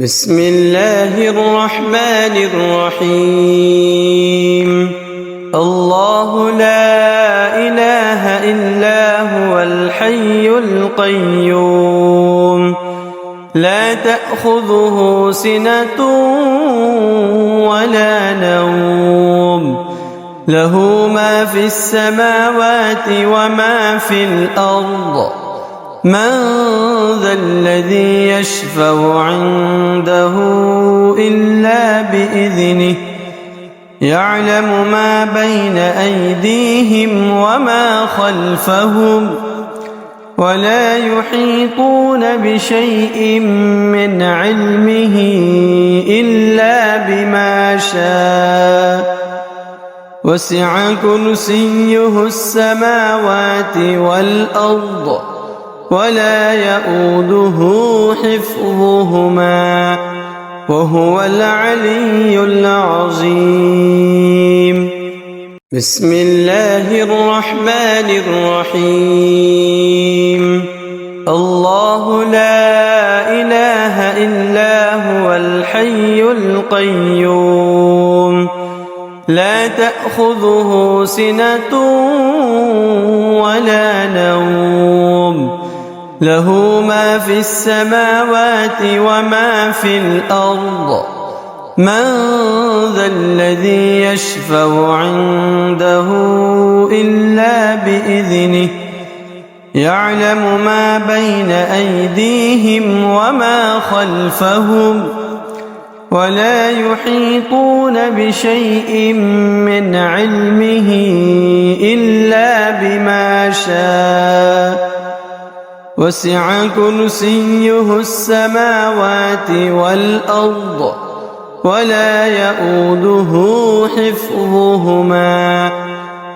بسم الله الرحمن الرحيم. الله لا إله إلا هو الحي القيوم، لا تأخذه سنة ولا نوم، له ما في السماوات وما في الأرض. من ذا الذي يشفع عنده إلا بإذنه، يعلم ما بين أيديهم وما خلفهم، ولا يحيطون بشيء من علمه إلا بما شاء. وسع كرسيه السماوات والأرض، ولا يؤوده حفظهما، وهو العلي العظيم. بسم الله الرحمن الرحيم. الله لا إله إلا هو الحي القيوم، لا تأخذه سنة ولا نوم، له ما في السماوات وما في الأرض. من ذا الذي يشفع عنده إلا بإذنه، يعلم ما بين أيديهم وما خلفهم، ولا يحيطون بشيء من علمه إلا بما شاء. وسع كرسيه السماوات والأرض، ولا يؤوده حفظهما،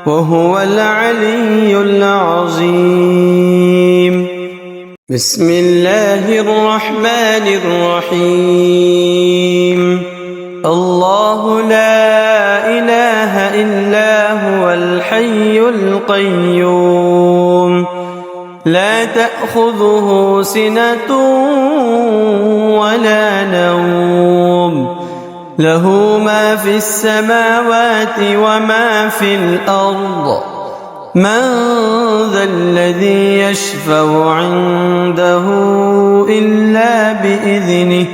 وهو العلي العظيم. بسم الله الرحمن الرحيم. الله لا إله إلا هو الحي القيوم، لا تأخذه سنة ولا نوم، له ما في السماوات وما في الأرض. من ذا الذي يشفع عنده إلا بإذنه،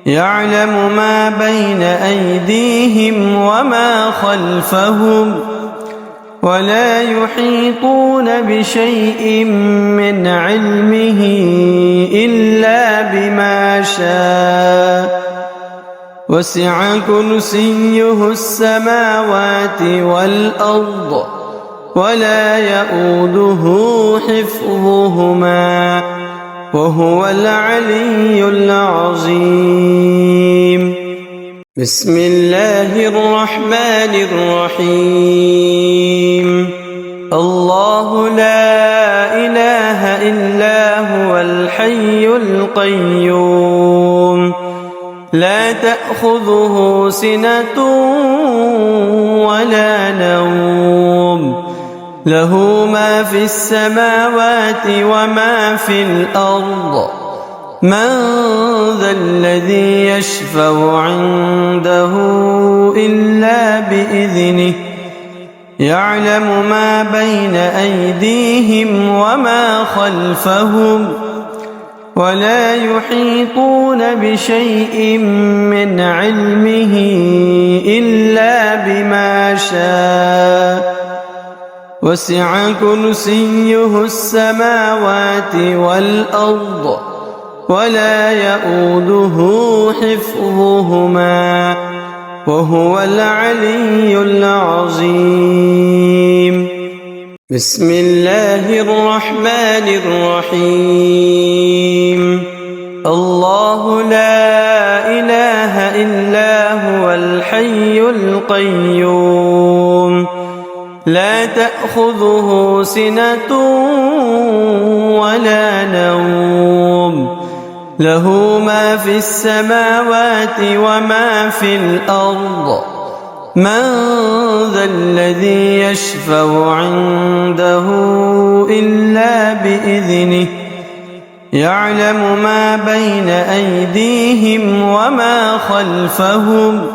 يعلم ما بين أيديهم وما خلفهم، ولا يحيطون بشيء من علمه إلا بما شاء. وسع كرسيه السماوات والأرض، ولا يؤوده حفظهما، وهو العلي العظيم. بسم الله الرحمن الرحيم. الله لا إله إلا هو الحي القيوم، لا تأخذه سنة ولا نوم، له ما في السماوات وما في الأرض. من ذا الذي يشفع عنده إلا بإذنه، يعلم ما بين أيديهم وما خلفهم، ولا يحيطون بشيء من علمه إلا بما شاء. وسع كرسيه السماوات والأرض، ولا يؤوده حفظهما، وهو العلي العظيم. بسم الله الرحمن الرحيم. الله لا إله إلا هو الحي القيوم، لا تأخذه سنة ولا نوم، له ما في السماوات وما في الأرض. من ذا الذي يشفع عنده إلا بإذنه، يعلم ما بين أيديهم وما خلفهم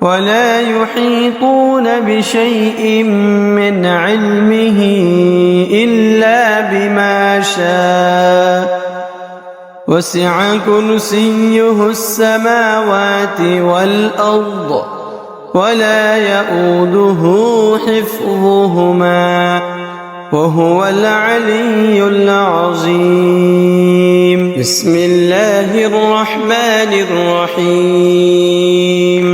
ولا يحيطون بشيء من علمه إلا بما شاء وسع كرسيه السماوات والأرض ولا يؤوده حفظهما وهو العلي العظيم. بسم الله الرحمن الرحيم.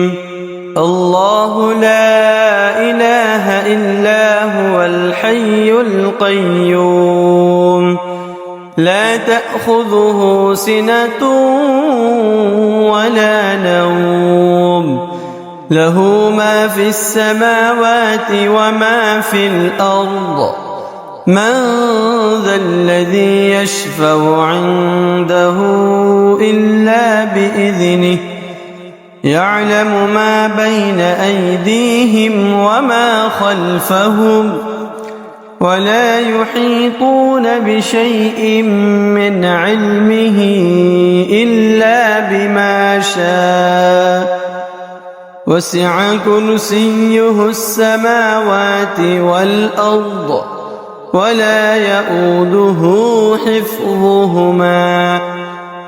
الله لا إله إلا هو الحي القيوم لا تأخذه سنة ولا نوم له ما في السماوات وما في الأرض من ذا الذي يشفع عنده إلا بإذنه يعلم ما بين أيديهم وما خلفهم ولا يحيطون بشيء من علمه إلا بما شاء وسع كرسيه السماوات والأرض ولا يؤوده حفظهما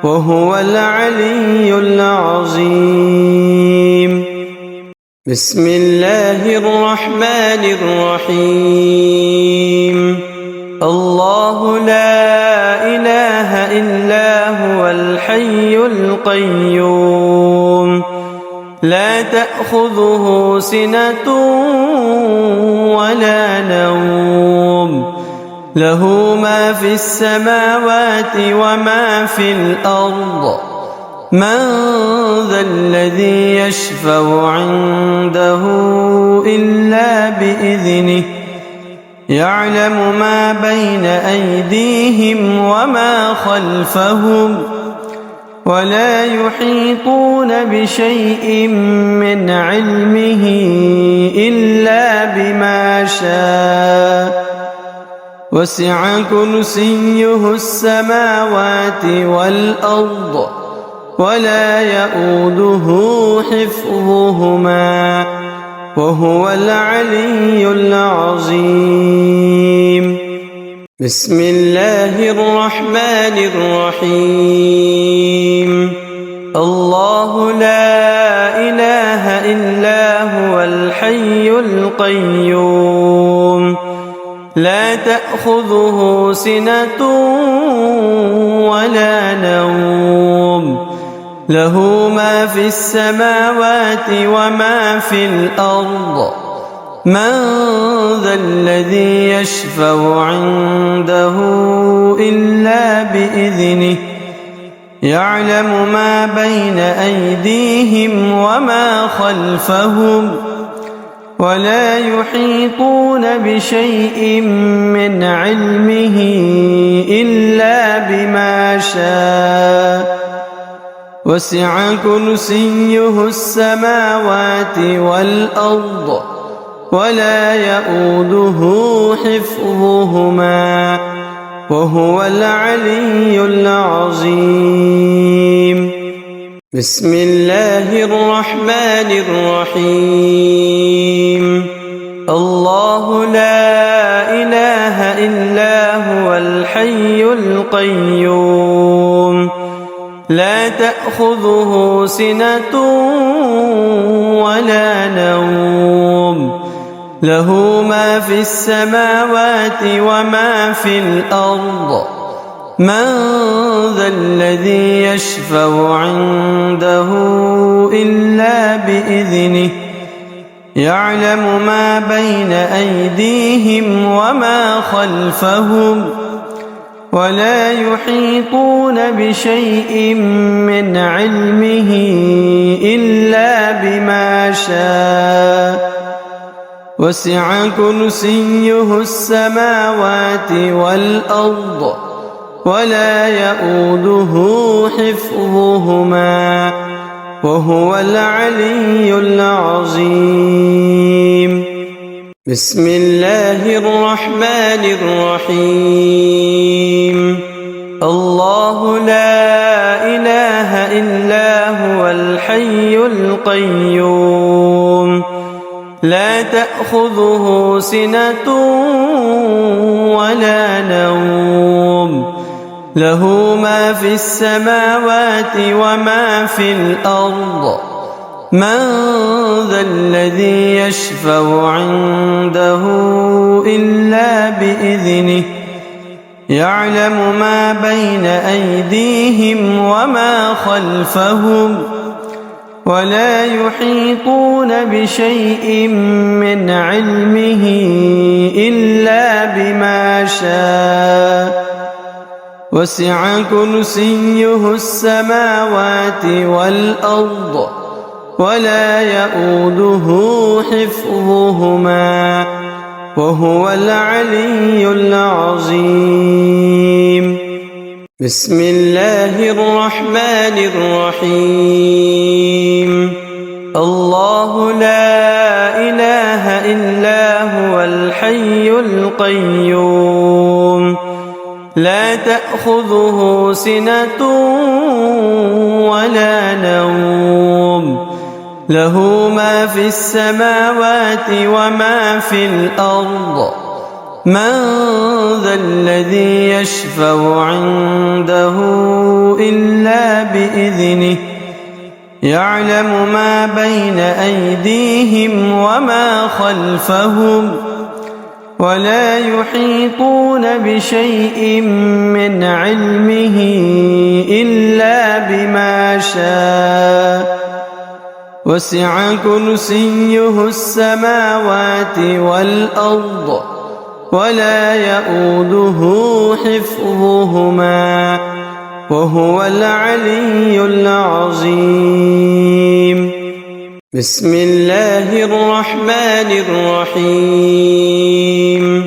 وهو العلي العظيم. بسم الله الرحمن الرحيم. الله لا إله إلا هو الحي القيوم لا تأخذه سنة ولا نوم له ما في السماوات وما في الأرض من ذا الذي يشفع عنده إلا بإذنه يعلم ما بين أيديهم وما خلفهم ولا يحيطون بشيء من علمه إلا بما شاء وسع كرسيه السماوات والأرض ولا يؤوده حفظهما وهو العلي العظيم. بسم الله الرحمن الرحيم. الله لا إله إلا هو الحي القيوم لا تأخذه سنة ولا نوم له ما في السماوات وما في الأرض من ذا الذي يشفع عنده إلا بإذنه يعلم ما بين أيديهم وما خلفهم ولا يحيطون بشيء من علمه إلا بما شاء وسع كرسيه السماوات والأرض ولا يؤوده حفظهما وهو العلي العظيم. بسم الله الرحمن الرحيم. الله لا إله إلا هو الحي القيوم لا تأخذه سنة ولا نوم له ما في السماوات وما في الأرض من ذا الذي يشفع عنده إلا بإذنه يعلم ما بين أيديهم وما خلفهم ولا يحيطون بشيء من علمه إلا بما شاء وسع كرسيه السماوات والأرض ولا يؤوده حفظهما وهو العلي العظيم. بسم الله الرحمن الرحيم. الله الحي القيوم لا تأخذه سنة ولا نوم له ما في السماوات وما في الأرض من ذا الذي يشفع عنده إلا بإذنه يعلم ما بين أيديهم وما خلفهم ولا يحيطون بشيء من علمه إلا بما شاء وسع كرسيه السماوات والأرض ولا يؤوده حفظهما وهو العلي العظيم بسم الله الرحمن الرحيم الله لا إله إلا هو الحي القيوم لا تأخذه سنة ولا نوم له ما في السماوات وما في الأرض من ذا الذي يشفع عنده إلا بإذنه يعلم ما بين أيديهم وما خلفهم ولا يحيطون بشيء من علمه إلا بما شاء وسع كرسيه السماوات والأرض ولا يؤوده حفظهما وهو العلي العظيم بسم الله الرحمن الرحيم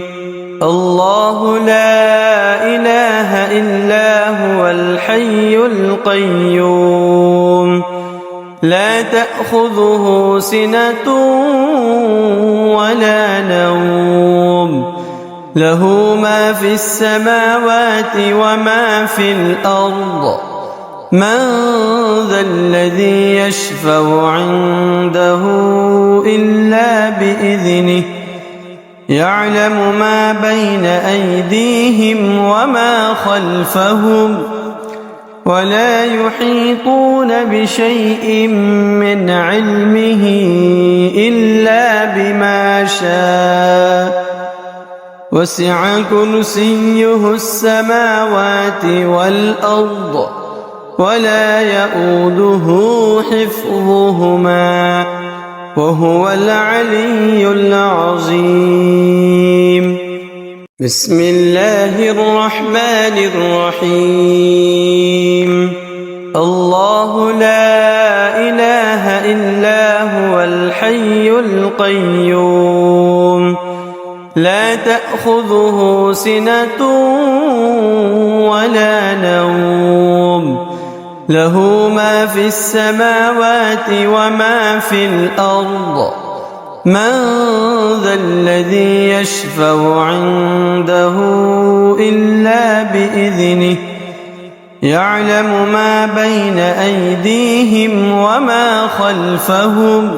الله لا إله إلا هو الحي القيوم لا تأخذه سنة ولا نوم له ما في السماوات وما في الأرض من ذا الذي يشفع عنده إلا بإذنه يعلم ما بين أيديهم وما خلفهم ولا يحيطون بشيء من علمه إلا بما شاء وسع كرسيه السماوات والأرض ولا يؤوده حفظهما وهو العلي العظيم بسم الله الرحمن الرحيم الله لا إله إلا هو الحي القيوم لا تأخذه سنة ولا نوم له ما في السماوات وما في الأرض من ذا الذي يشفع عنده إلا بإذنه يعلم ما بين أيديهم وما خلفهم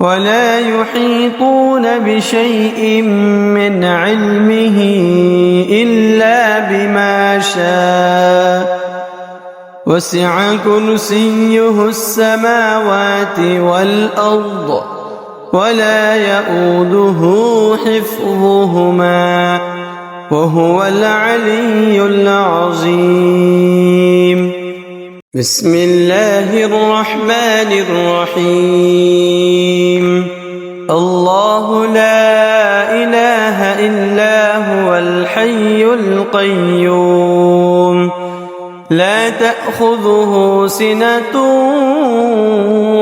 ولا يحيطون بشيء من علمه إلا بما شاء وسع كرسيه السماوات والأرض ولا يؤوده حفظهما وهو العلي العظيم بسم الله الرحمن الرحيم الله لا إله إلا هو الحي القيوم لا تأخذه سنة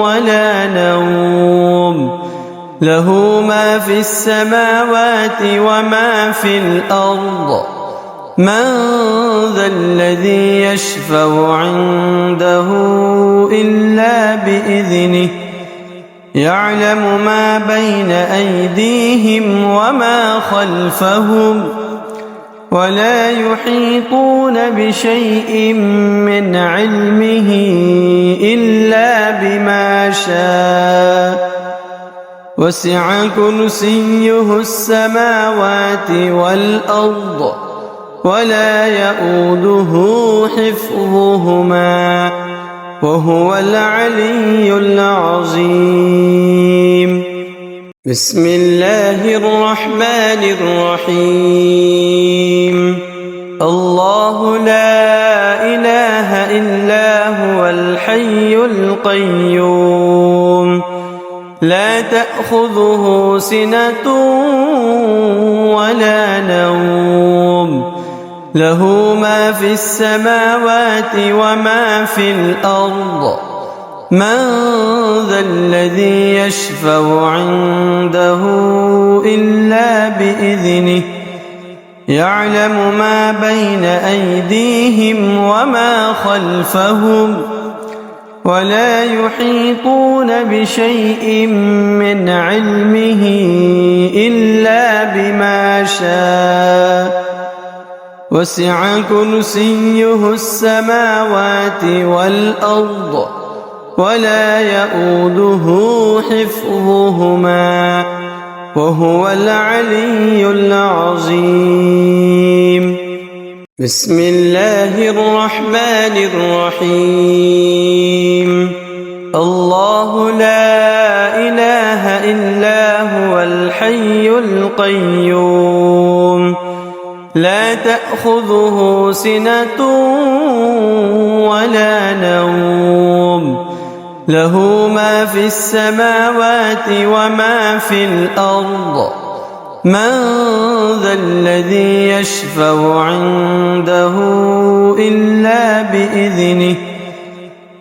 ولا نوم له ما في السماوات وما في الأرض من ذا الذي يشفع عنده إلا بإذنه يعلم ما بين أيديهم وما خلفهم ولا يحيطون بشيء من علمه إلا شاء وسع كرسيه السماوات والأرض ولا يئوده حفظهما وهو العلي العظيم. بسم الله الرحمن الرحيم. الله لا إله إلا هو الحي القيوم لا تأخذه سنة ولا نوم له ما في السماوات وما في الأرض من ذا الذي يشفع عنده إلا بإذنه يعلم ما بين أيديهم وما خلفهم ولا يحيطون بشيء من علمه إلا بما شاء وسع كرسيه السماوات والأرض ولا يئوده حفظهما وهو العلي العظيم. بسم الله الرحمن الرحيم. الله لا إله إلا هو الحي القيوم لا تأخذه سنة ولا نوم له ما في السماوات وما في الأرض من ذا الذي يشفع عنده إلا بإذنه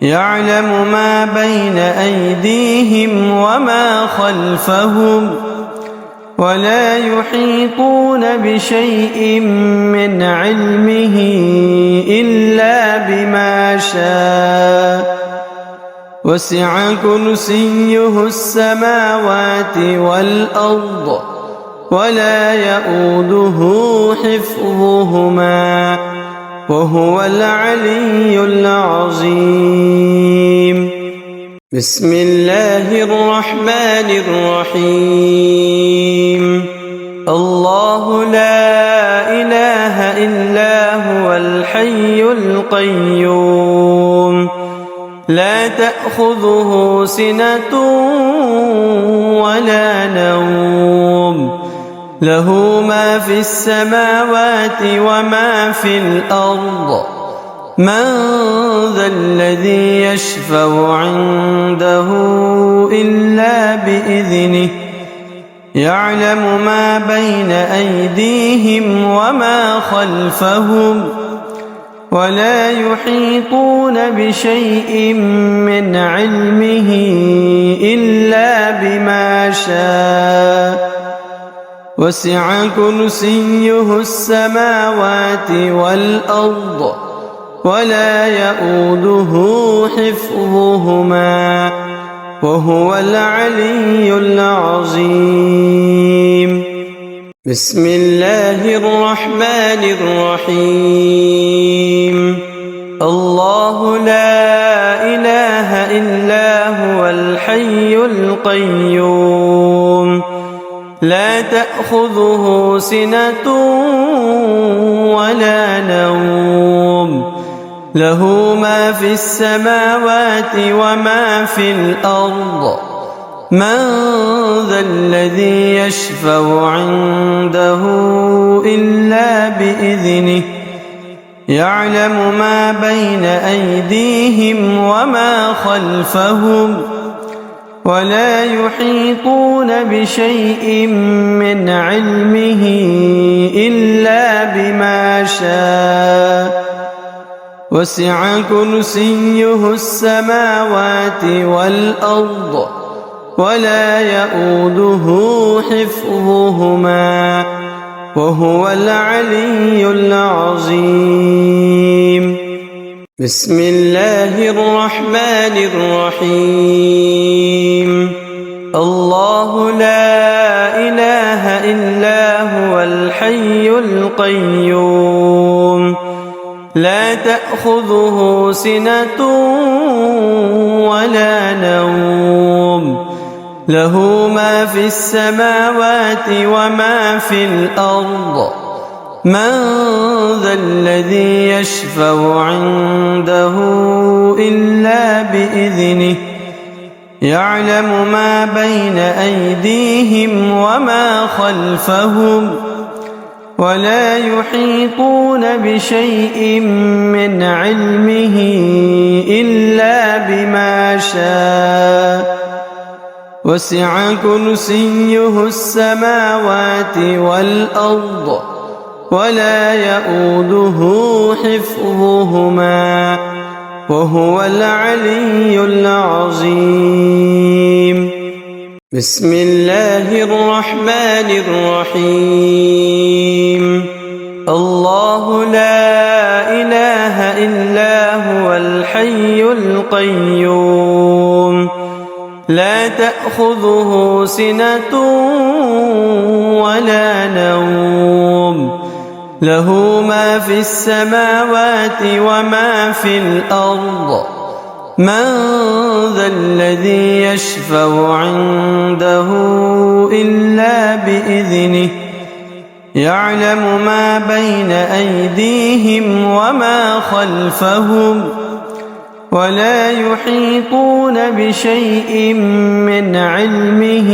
يعلم ما بين أيديهم وما خلفهم ولا يحيطون بشيء من علمه إلا بما شاء وسع كرسيه السماوات والأرض ولا يئوده حفظهما وهو العلي العظيم. بسم الله الرحمن الرحيم. الله لا إله إلا هو الحي القيوم لا تأخذه سنة ولا نوم له ما في السماوات وما في الأرض من ذا الذي يشفع عنده إلا بإذنه يعلم ما بين أيديهم وما خلفهم ولا يحيطون بشيء من علمه إلا بما شاء وسع كرسيه السماوات والأرض ولا يئوده حفظهما وهو العلي العظيم. بسم الله الرحمن الرحيم. الله لا إله إلا هو الحي القيوم لا تأخذه سنة ولا نوم له ما في السماوات وما في الأرض من ذا الذي يشفع عنده إلا بإذنه يعلم ما بين أيديهم وما خلفهم ولا يحيطون بشيء من علمه إلا بما شاء وسع كرسيه السماوات والأرض ولا يئوده حفظهما وهو العلي العظيم. بسم الله الرحمن الرحيم. الله لا إله إلا هو الحي القيوم لا تأخذه سنة ولا نوم له ما في السماوات وما في الأرض من ذا الذي يشفع عنده إلا بإذنه يعلم ما بين أيديهم وما خلفهم ولا يحيطون بشيء من علمه إلا بما شاء وسع كرسيه السماوات والأرض ولا يؤوده حفظهما وهو العلي العظيم. بسم الله الرحمن الرحيم. الله لا إله إلا هو الحي القيوم لا تأخذه سنة ولا نوم له ما في السماوات وما في الأرض من ذا الذي يشفع عنده إلا بإذنه يعلم ما بين أيديهم وما خلفهم ولا يحيطون بشيء من علمه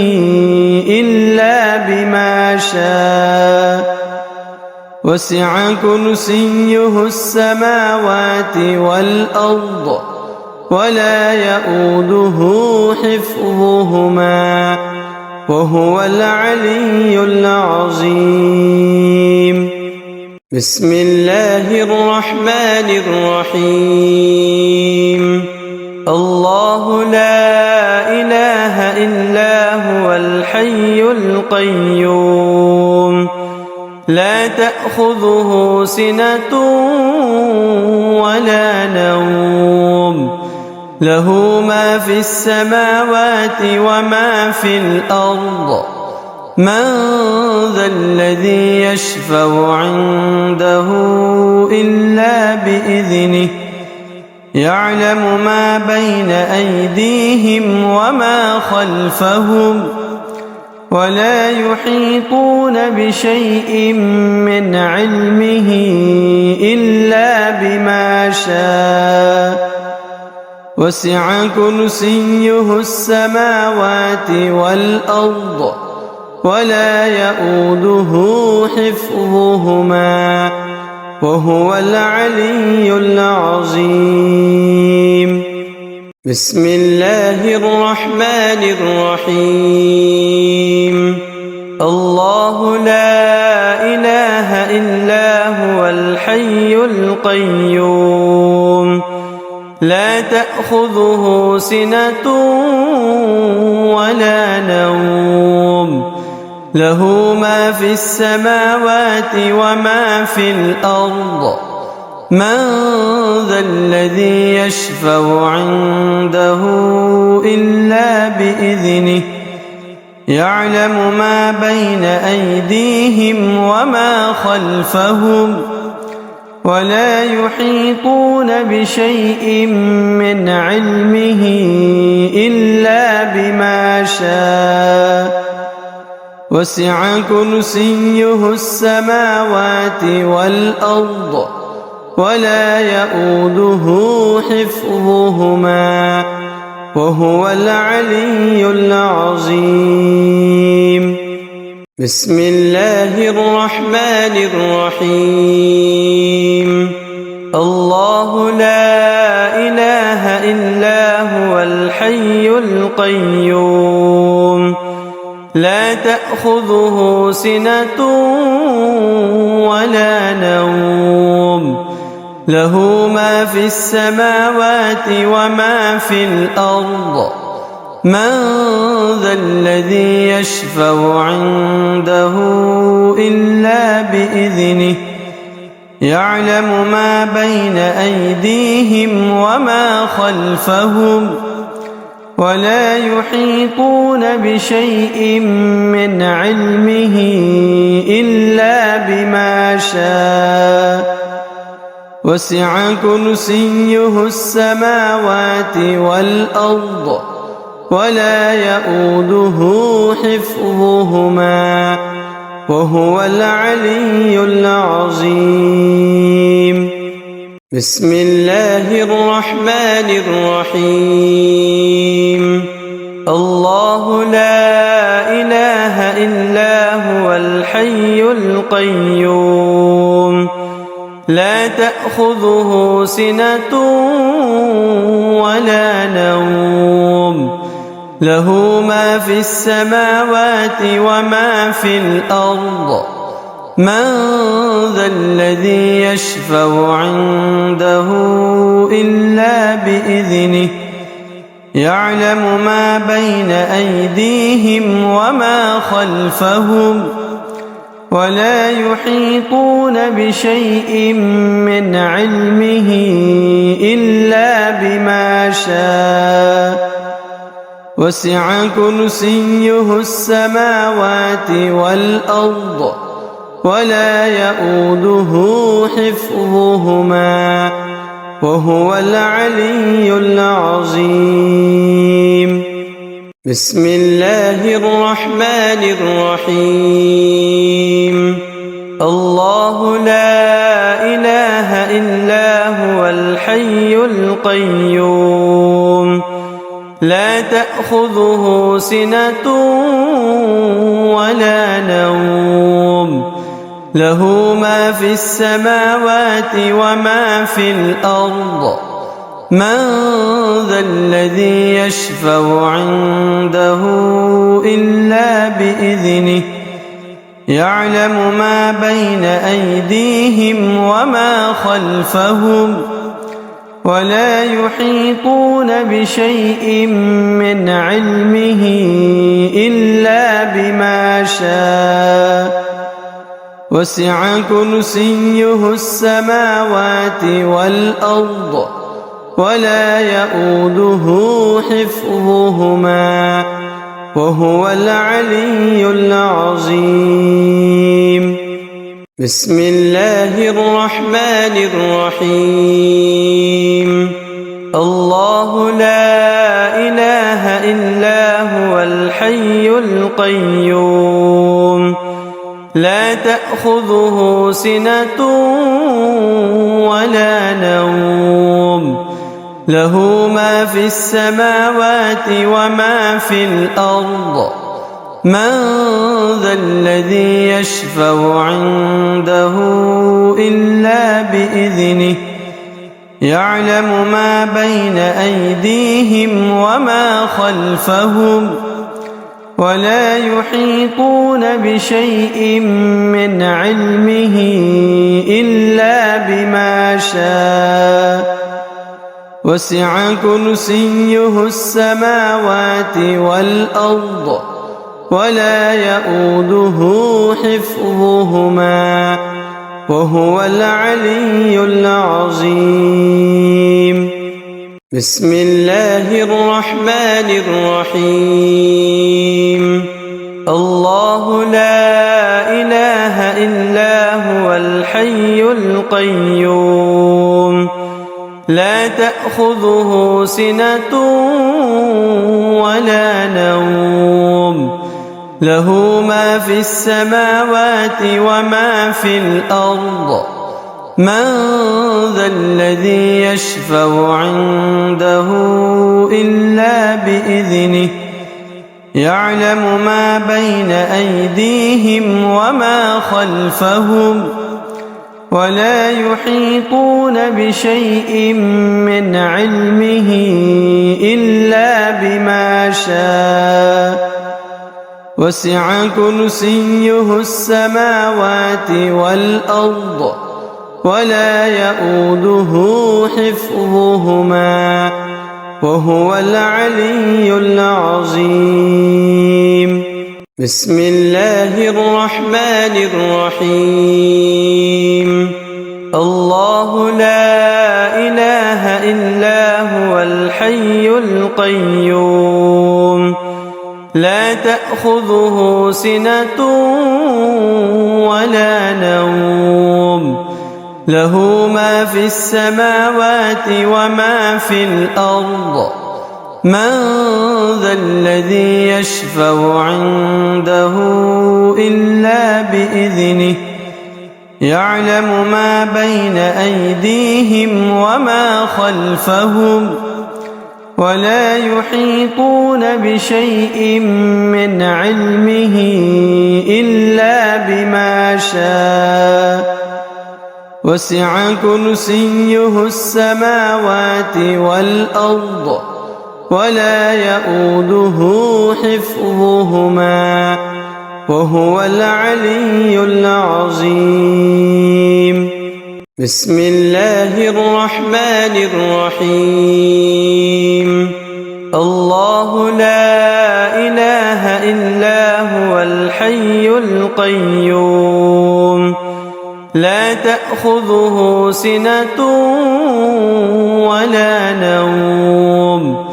إلا بما شاء وسع كرسيه السماوات والأرض ولا يؤوده حفظهما وهو العلي العظيم. بسم الله الرحمن الرحيم. الله لا إله إلا هو الحي القيوم لا تأخذه سنة ولا نوم له ما في السماوات وما في الأرض من ذا الذي يشفع عنده إلا بإذنه يعلم ما بين أيديهم وما خلفهم ولا يحيطون بشيء من علمه إلا بما شاء وسع كرسيه السماوات والأرض ولا يؤوده حفظهما وهو العلي العظيم. بسم الله الرحمن الرحيم. الله لا إله إلا هو الحي القيوم لا تأخذه سنة ولا نوم له ما في السماوات وما في الأرض من ذا الذي يشفع عنده إلا بإذنه يعلم ما بين أيديهم وما خلفهم ولا يحيطون بشيء من علمه إلا بما شاء وسع كرسيه السماوات والأرض ولا يؤوده حفظهما وهو العلي العظيم. بسم الله الرحمن الرحيم. الله لا إله إلا هو الحي القيوم لا تأخذه سنة ولا نوم له ما في السماوات وما في الأرض من ذا الذي يشفع عنده إلا بإذنه يعلم ما بين أيديهم وما خلفهم ولا يحيطون بشيء من علمه إلا بما شاء وسع كرسيه السماوات والأرض ولا يؤوده حفظهما وهو العلي العظيم. بسم الله الرحمن الرحيم. الله لا إله إلا هو الحي القيوم لا تأخذه سنة ولا نوم له ما في السماوات وما في الأرض من ذا الذي يشفع عنده إلا بإذنه يعلم ما بين أيديهم وما خلفهم ولا يحيطون بشيء من علمه إلا بما شاء وسع كرسيه السماوات والأرض ولا يؤوده حفظهما وهو العلي العظيم. بسم الله الرحمن الرحيم. الله لا إله إلا هو الحي القيوم لا تأخذه سنة ولا نوم له ما في السماوات وما في الأرض من ذا الذي يشفع عنده إلا بإذنه يعلم ما بين أيديهم وما خلفهم ولا يحيطون بشيء من علمه إلا بما شاء وسع كرسيه السماوات والأرض ولا يؤوده حفظهما وهو العلي العظيم. بسم الله الرحمن الرحيم. الله لا إله إلا هو الحي القيوم لا تأخذه سنة ولا نوم له ما في السماوات وما في الأرض من ذا الذي يشفع عنده إلا بإذنه يعلم ما بين أيديهم وما خلفهم ولا يحيطون بشيء من علمه إلا بما شاء وسع كرسيه السماوات والأرض ولا يؤوده حفظهما وهو العلي العظيم. بسم الله الرحمن الرحيم. الله لا إله إلا هو الحي القيوم لا تأخذه سنة ولا نوم له ما في السماوات وما في الأرض من ذا الذي يشفع عنده إلا بإذنه يعلم ما بين أيديهم وما خلفهم ولا يحيطون بشيء من علمه إلا بما شاء وسع كرسيه السماوات والأرض ولا يؤوده حفظهما وهو العلي العظيم. بسم الله الرحمن الرحيم. الله لا إله إلا هو الحي القيوم لا تأخذه سنة ولا نوم له ما في السماوات وما في الأرض من ذا الذي يشفع عنده إلا بإذنه يعلم ما بين أيديهم وما خلفهم ولا يحيطون بشيء من علمه إلا بما شاء وسع كرسيه السماوات والأرض ولا يؤوده حفظهما وهو العلي العظيم. بسم الله الرحمن الرحيم. الله لا إله إلا هو الحي القيوم لا تأخذه سنة ولا نوم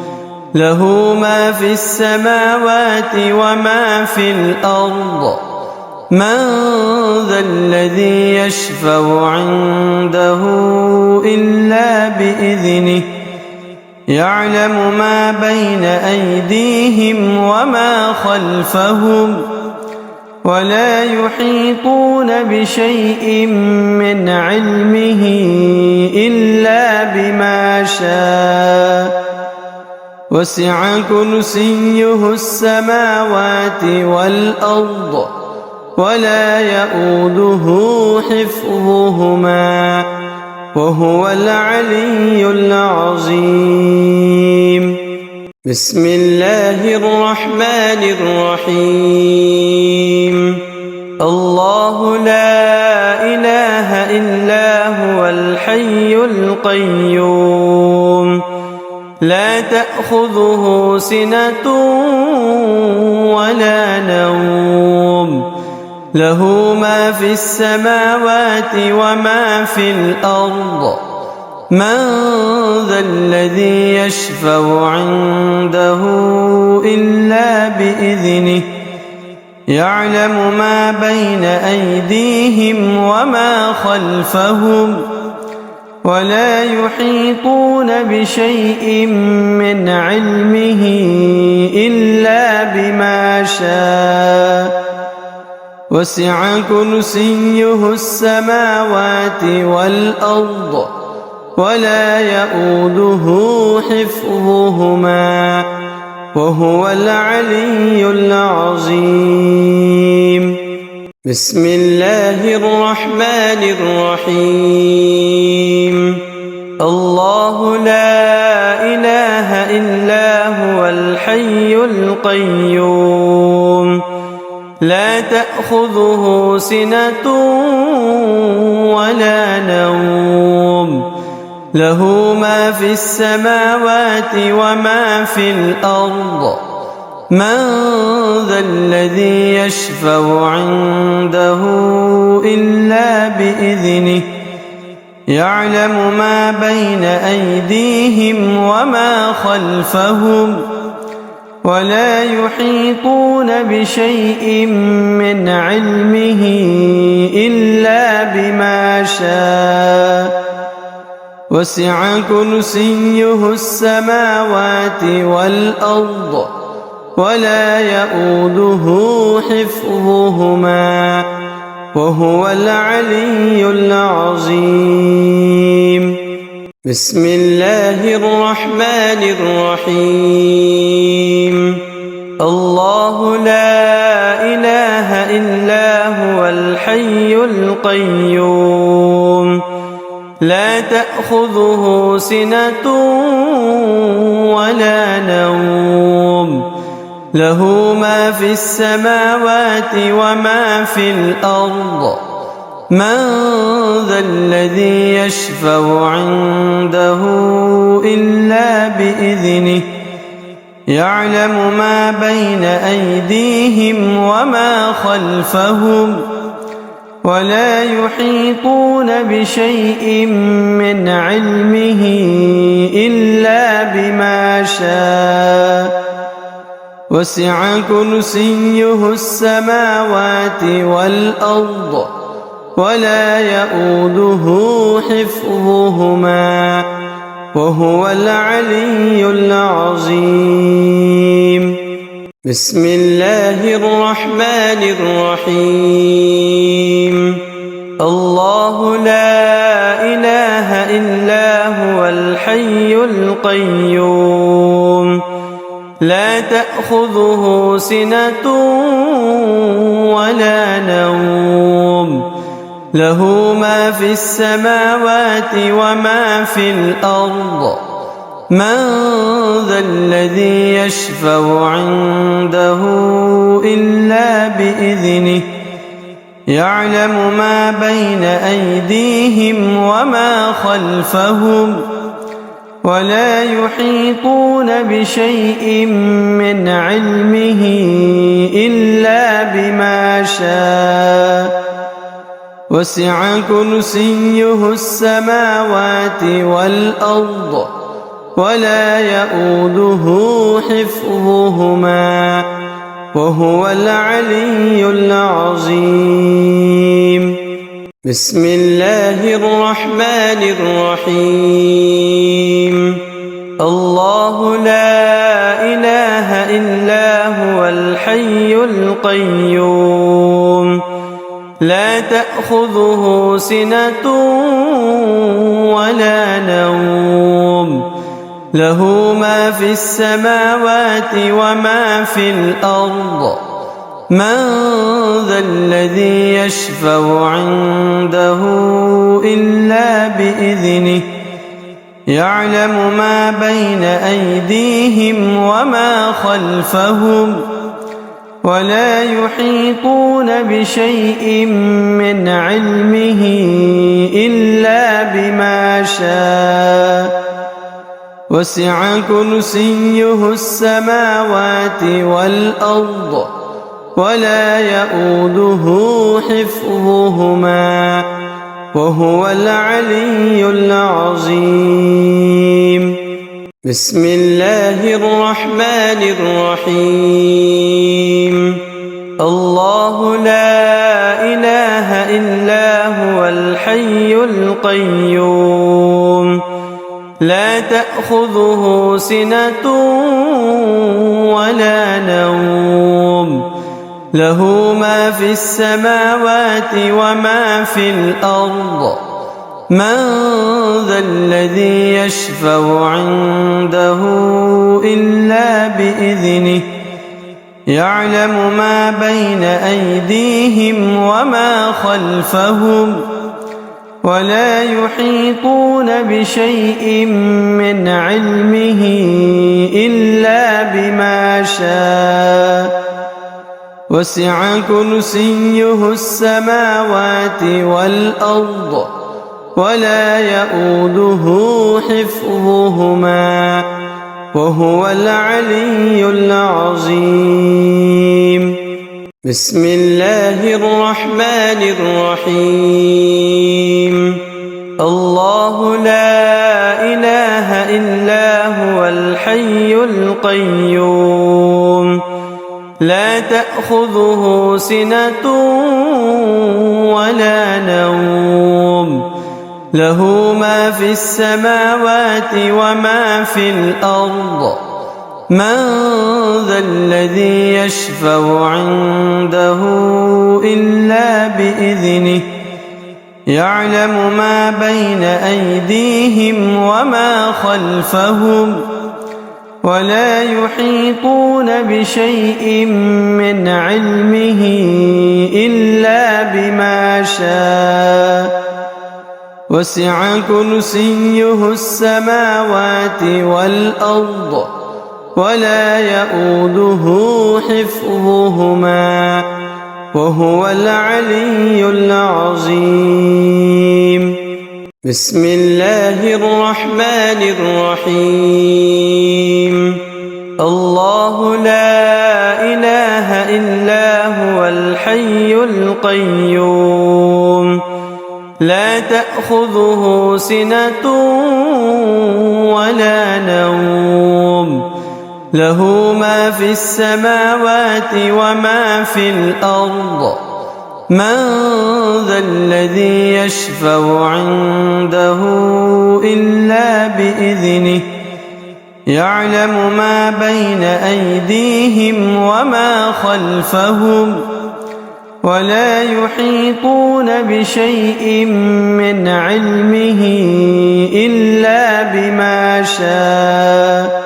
له ما في السماوات وما في الأرض من ذا الذي يشفع عنده إلا بإذنه يعلم ما بين أيديهم وما خلفهم ولا يحيطون بشيء من علمه إلا بما شاء وسع كرسيه السماوات والأرض ولا يؤوده حفظهما وهو العلي العظيم. بسم الله الرحمن الرحيم. الله لا إله إلا هو الحي القيوم لا تأخذه سنة ولا نوم له ما في السماوات وما في الأرض من ذا الذي يشفع عنده إلا بإذنه يعلم ما بين أيديهم وما خلفهم ولا يحيطون بشيء من علمه إلا بما شاء وسع كرسيه السماوات والأرض ولا يؤوده حفظهما وهو العلي العظيم. بسم الله الرحمن الرحيم. الله لا إله إلا هو الحي القيوم لا تأخذه سنة ولا نوم له ما في السماوات وما في الأرض من ذا الذي يشفع عنده إلا بإذنه يعلم ما بين أيديهم وما خلفهم ولا يحيطون بشيء من علمه إلا بما شاء وسع كرسيه السماوات والأرض ولا يؤوده حفظهما وهو العلي العظيم. بسم الله الرحمن الرحيم. الله لا إله إلا هو الحي القيوم لا تأخذه سنة ولا نوم له ما في السماوات وما في الأرض من ذا الذي يشفع عنده إلا بإذنه يعلم ما بين أيديهم وما خلفهم ولا يحيطون بشيء من علمه إلا بما شاء وسع كرسيه السماوات والأرض ولا يؤوده حفظهما وهو العلي العظيم. بسم الله الرحمن الرحيم. الله لا إله إلا هو الحي القيوم لا تأخذه سنة ولا نوم له ما في السماوات وما في الأرض من ذا الذي يشفع عنده إلا بإذنه يعلم ما بين أيديهم وما خلفهم ولا يحيطون بشيء من علمه إلا بما شاء وسع كرسيه السماوات والأرض ولا يؤوده حفظهما وهو العلي العظيم. بسم الله الرحمن الرحيم. الله لا إله إلا هو الحي القيوم لا تأخذه سنة ولا نوم له ما في السماوات وما في الأرض من ذا الذي يشفع عنده إلا بإذنه يعلم ما بين أيديهم وما خلفهم ولا يحيطون بشيء من علمه إلا بما شاء وسع كرسيه السماوات والأرض ولا يؤوده حفظهما وهو العلي العظيم. بسم الله الرحمن الرحيم. الله لا إله إلا هو الحي القيوم لا تأخذه سنة ولا نوم له ما في السماوات وما في الأرض من ذا الذي يشفع عنده إلا بإذنه يعلم ما بين أيديهم وما خلفهم ولا يحيطون بشيء من علمه إلا بما شاء وسع كرسيه السماوات والأرض ولا يؤوده حفظهما وهو العلي العظيم. بسم الله الرحمن الرحيم. الله لا إله إلا هو الحي القيوم لا تأخذه سنة ولا نوم له ما في السماوات وما في الأرض من ذا الذي يشفع عنده إلا بإذنه يعلم ما بين أيديهم وما خلفهم ولا يحيطون بشيء من علمه إلا بما شاء وسع كرسيه السماوات والأرض ولا يؤوده حفظهما وهو العلي العظيم. بسم الله الرحمن الرحيم. الله لا إله إلا هو الحي القيوم لا تأخذه سنة ولا نوم له ما في السماوات وما في الأرض من ذا الذي يشفع عنده إلا بإذنه يعلم ما بين أيديهم وما خلفهم ولا يحيطون بشيء من علمه إلا بما شاء وسع كرسيه السماوات والأرض ولا يؤوده حفظهما وهو العلي العظيم. بسم الله الرحمن الرحيم. الله لا إله إلا هو الحي القيوم لا تأخذه سنة ولا نوم له ما في السماوات وما في الأرض من ذا الذي يشفع عنده إلا بإذنه يعلم ما بين أيديهم وما خلفهم ولا يحيطون بشيء من علمه إلا بما شاء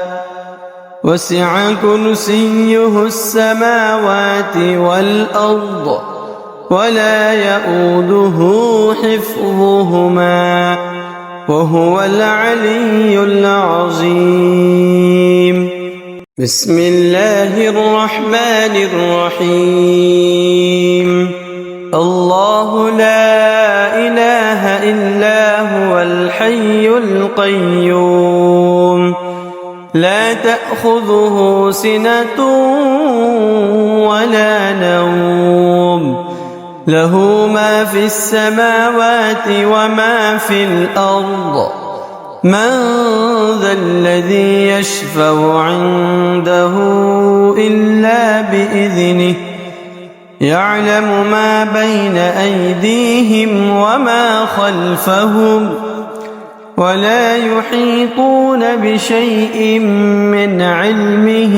وسع كرسيه السماوات والأرض ولا يؤوده حفظهما وهو العلي العظيم. بسم الله الرحمن الرحيم. الله لا إله إلا هو الحي القيوم لا تأخذه سنة ولا نوم له ما في السماوات وما في الأرض من ذا الذي يشفع عنده إلا بإذنه يعلم ما بين أيديهم وما خلفهم ولا يحيطون بشيء من علمه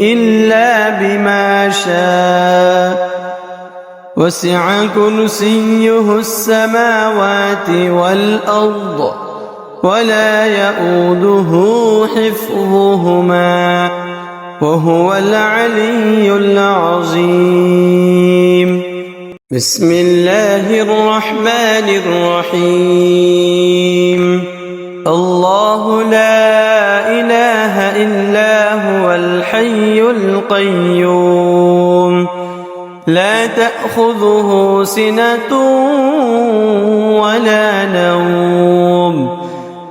إلا بما شاء وسع كرسيه السماوات والأرض ولا يؤوده حفظهما وهو العلي العظيم. بسم الله الرحمن الرحيم. الله لا إله إلا هو الحي القيوم لا تأخذه سنة ولا نوم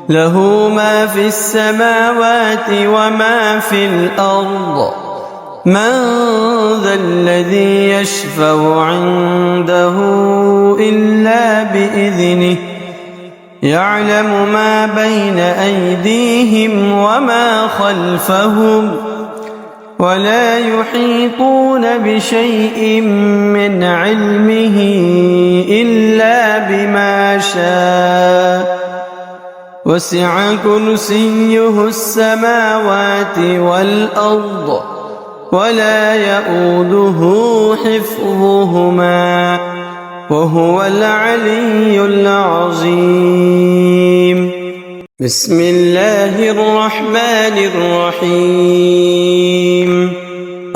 له ما في السماوات وما في الأرض من ذا الذي يشفع عنده إلا بإذنه يعلم ما بين أيديهم وما خلفهم ولا يحيطون بشيء من علمه إلا بما شاء وسع كرسيه السماوات والأرض ولا يؤوده حفظهما وهو العلي العظيم. بسم الله الرحمن الرحيم.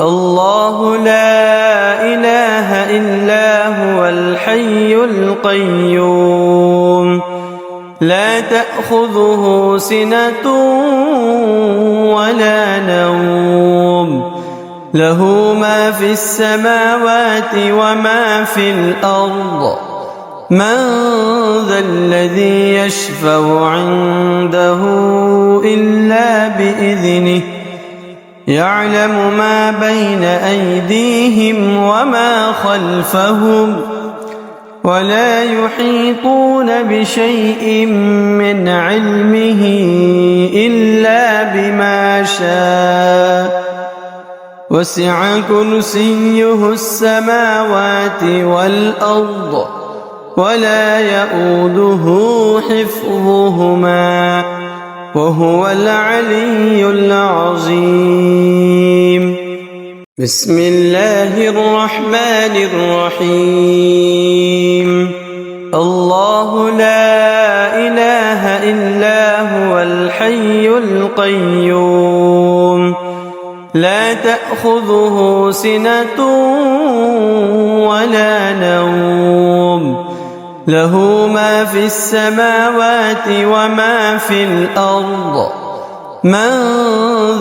الله لا إله إلا هو الحي القيوم لا تأخذه سنة ولا نوم له ما في السماوات وما في الأرض من ذا الذي يشفع عنده إلا بإذنه يعلم ما بين أيديهم وما خلفهم ولا يحيطون بشيء من علمه إلا بما شاء وسع كرسيه السماوات والأرض ولا يؤوده حفظهما وهو العلي العظيم. بسم الله الرحمن الرحيم. الله لا إله إلا هو الحي القيوم لا تأخذه سنة ولا نوم له ما في السماوات وما في الأرض من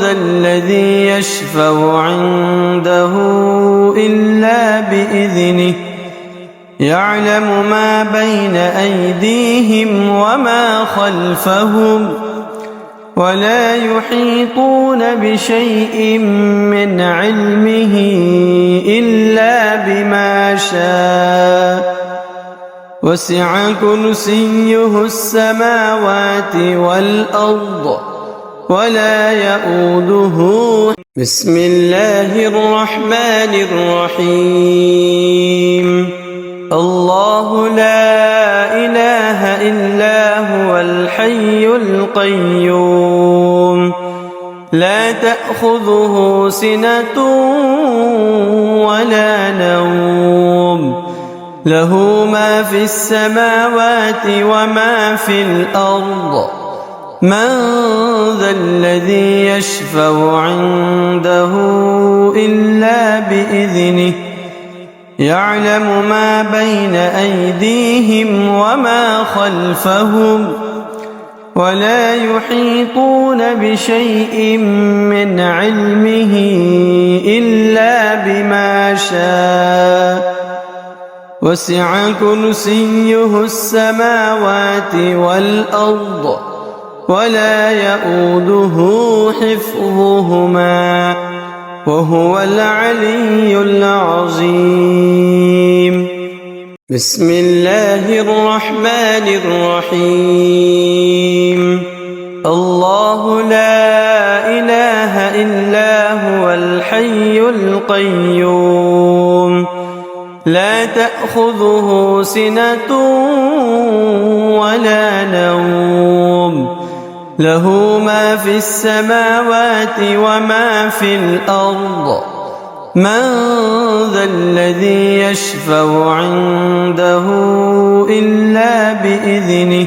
ذا الذي يشفع عنده إلا بإذنه يعلم ما بين أيديهم وما خلفهم ولا يحيطون بشيء من علمه إلا بما شاء وسع كرسيه السماوات والأرض ولا يؤوده. بسم الله الرحمن الرحيم. القيوم لا تأخذه سنة ولا نوم له ما في السماوات وما في الأرض من ذا الذي يشفع عنده إلا بإذنه يعلم ما بين أيديهم وما خلفهم ولا يحيطون بشيء من علمه إلا بما شاء وسع كرسيه السماوات والأرض ولا يؤوده حفظهما وهو العلي العظيم بسم الله الرحمن الرحيم الله لا إله إلا هو الحي القيوم لا تأخذه سنة ولا نوم له ما في السماوات وما في الأرض من ذا الذي يشفع عنده إلا بإذنه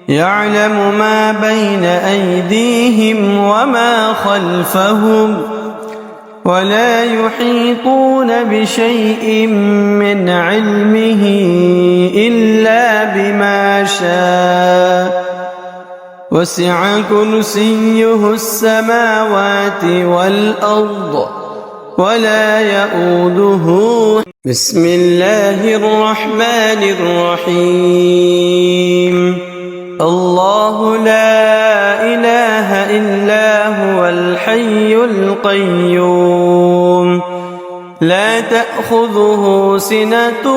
يعلم ما بين أيديهم وما خلفهم ولا يحيطون بشيء من علمه إلا بما شاء وسع كرسيه السماوات والأرض ولا يؤوده بسم الله الرحمن الرحيم الله لا إله إلا هو الحي القيوم لا تأخذه سنة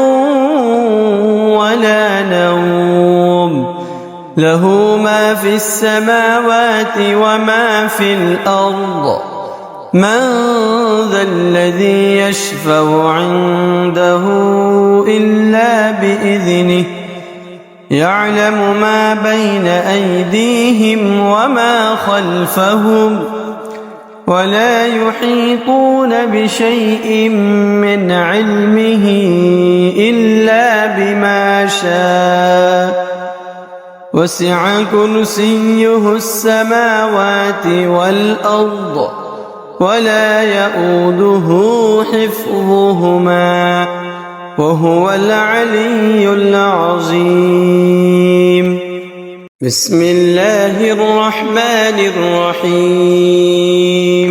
ولا نوم له ما في السماوات وما في الأرض من ذا الذي يشفع عنده إلا بإذنه يعلم ما بين أيديهم وما خلفهم ولا يحيطون بشيء من علمه إلا بما شاء وسع كرسيه السماوات والأرض ولا يؤوده حفظهما وهو العلي العظيم بسم الله الرحمن الرحيم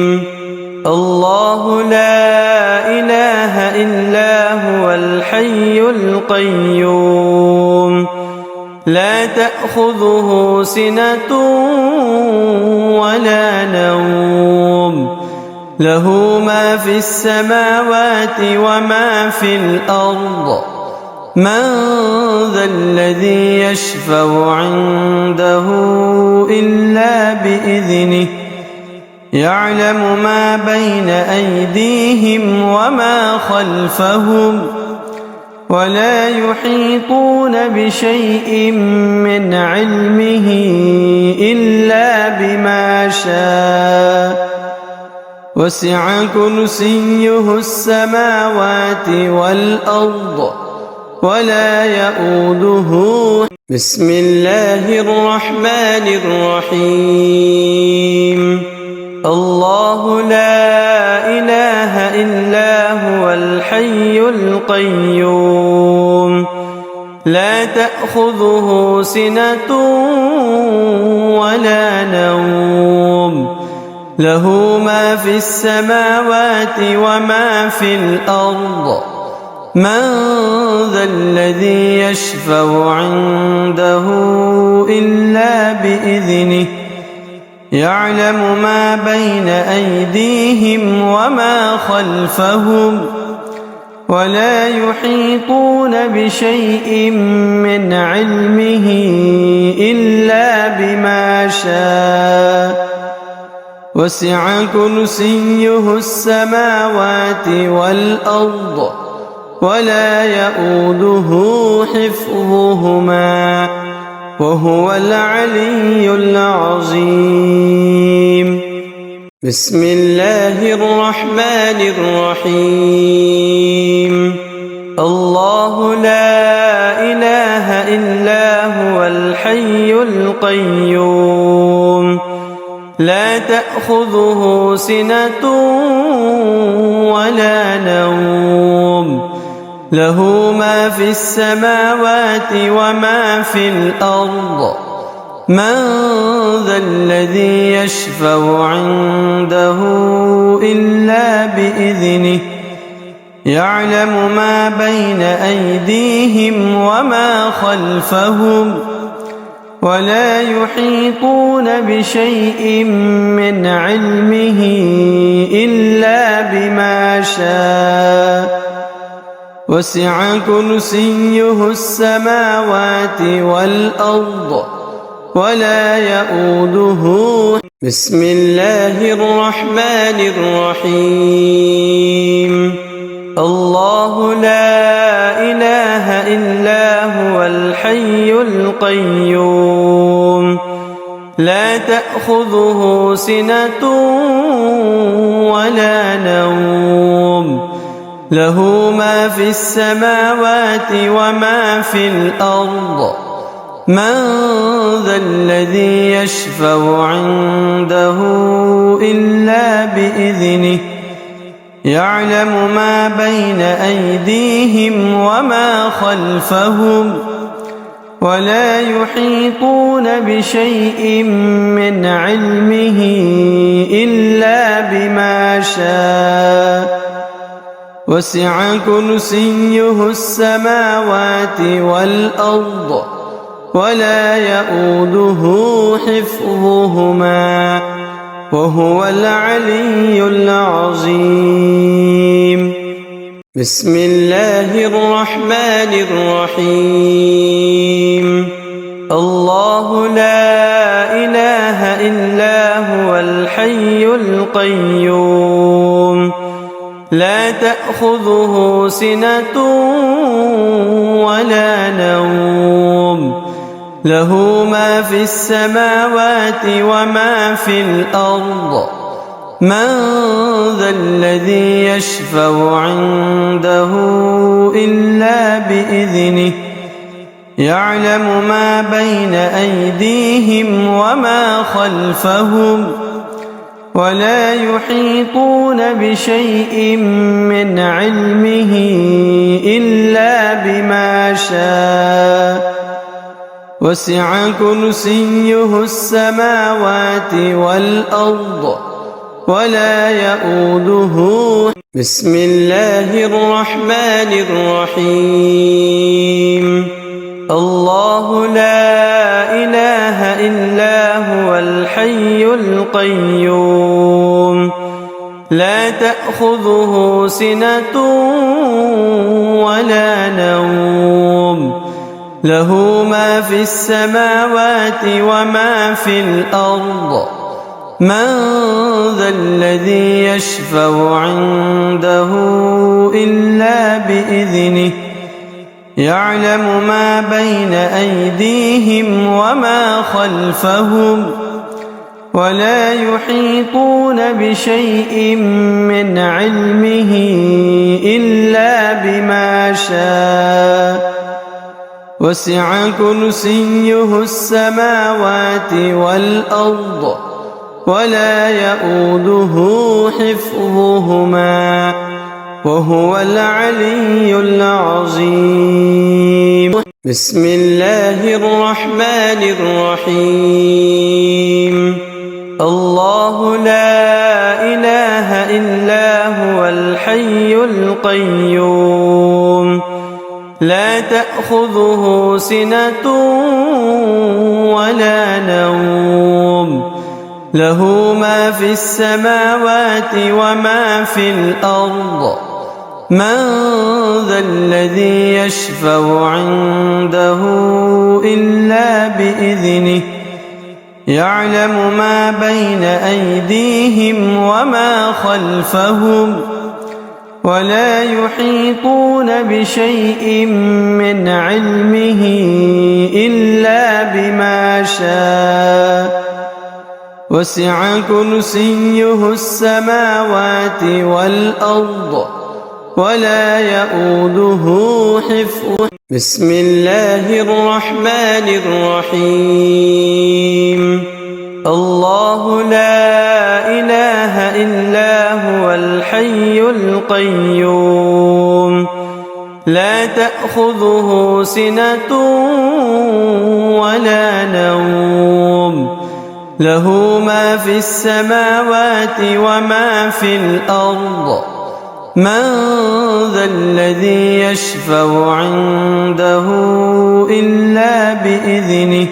الله لا إله إلا هو الحي القيوم لا تأخذه سنة ولا نوم له ما في السماوات وما في الأرض من ذا الذي يشفع عنده إلا بإذنه يعلم ما بين أيديهم وما خلفهم ولا يحيطون بشيء من علمه إلا بما شاء وسع كرسيه السماوات والأرض ولا يؤوده بسم الله الرحمن الرحيم الله لا إله إلا هو الحي القيوم لا تأخذه سنة ولا نوم له ما في السماوات وما في الأرض من ذا الذي يشفع عنده إلا بإذنه يعلم ما بين أيديهم وما خلفهم ولا يحيطون بشيء من علمه إلا بما شاء وسع كرسيه السماوات والأرض ولا يؤوده حفظهما وهو العلي العظيم. بسم الله الرحمن الرحيم. الله لا إله إلا هو الحي القيوم لا تأخذه سنة ولا نوم له ما في السماوات وما في الأرض من ذا الذي يشفع عنده إلا بإذنه يعلم ما بين أيديهم وما خلفهم ولا يحيطون بشيء من علمه إلا بما شاء وسع كرسيه السماوات والأرض ولا يؤوده. بسم الله الرحمن الرحيم. الله لا إله إلا هو الحي القيوم لا تأخذه سنة ولا نوم له ما في السماوات وما في الأرض من ذا الذي يشفع عنده إلا بإذنه يعلم ما بين أيديهم وما خلفهم ولا يحيطون بشيء من علمه إلا بما شاء وسع كرسيه السماوات والأرض ولا يؤوده حفظهما وهو العلي العظيم. بسم الله الرحمن الرحيم. الله لا إله إلا هو الحي القيوم لا تأخذه سنة ولا نوم له ما في السماوات وما في الأرض من ذا الذي يشفع عنده إلا بإذنه يعلم ما بين أيديهم وما خلفهم ولا يحيطون بشيء من علمه إلا بما شاء وسع كرسيه السماوات والأرض ولا يؤوده. بسم الله الرحمن الرحيم. الله لا إله إلا هو الحي القيوم لا تأخذه سنة ولا نوم له ما في السماوات وما في الأرض من ذا الذي يشفع عنده إلا بإذنه يعلم ما بين أيديهم وما خلفهم ولا يحيطون بشيء من علمه إلا بما شاء وسع كرسيه السماوات والأرض ولا يؤوده حفظهما وهو العلي العظيم. بسم الله الرحمن الرحيم. الله لا إله إلا هو الحي القيوم لا تأخذه سنة ولا نوم له ما في السماوات وما في الأرض من ذا الذي يشفع عنده إلا بإذنه يعلم ما بين أيديهم وما خلفهم ولا يحيطون بشيء من علمه إلا بما شاء وسع كرسيه السماوات والأرض ولا يؤوده حفظهما. بسم الله الرحمن الرحيم. الله لا إله إلا هو الحي القيوم لا تأخذه سنة ولا نوم له ما في السماوات وما في الأرض من ذا الذي يشفع عنده إلا بإذنه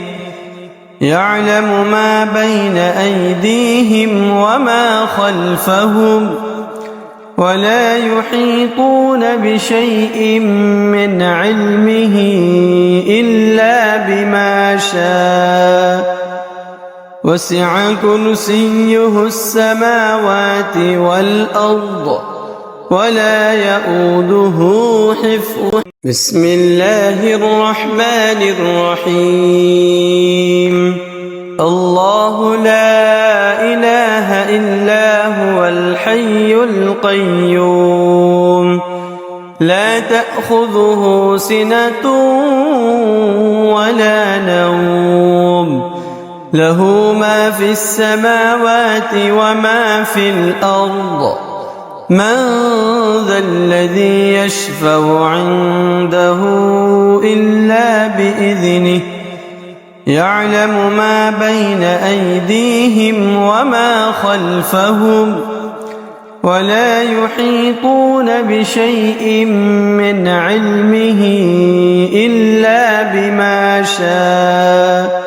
يعلم ما بين أيديهم وما خلفهم ولا يحيطون بشيء من علمه إلا بما شاء وسع كرسيه السماوات والأرض ولا يؤوده حفظهما. بسم الله الرحمن الرحيم. الله لا إله إلا هو الحي القيوم لا تأخذه سنة ولا نوم له ما في السماوات وما في الأرض من ذا الذي يشفع عنده إلا بإذنه يعلم ما بين أيديهم وما خلفهم ولا يحيطون بشيء من علمه إلا بما شاء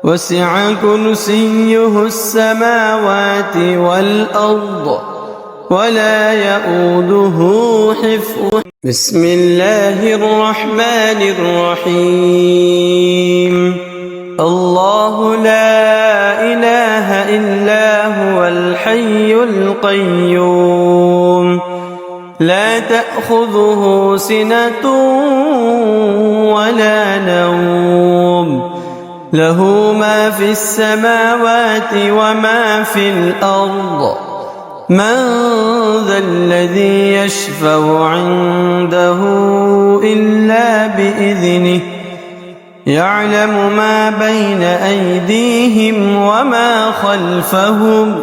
وسع كرسيه السماوات والأرض ولا يؤوده حفظهما. بسم الله الرحمن الرحيم. الله لا إله إلا هو الحي القيوم لا تأخذه سنة ولا نوم له ما في السماوات وما في الأرض من ذا الذي يشفع عنده إلا بإذنه يعلم ما بين أيديهم وما خلفهم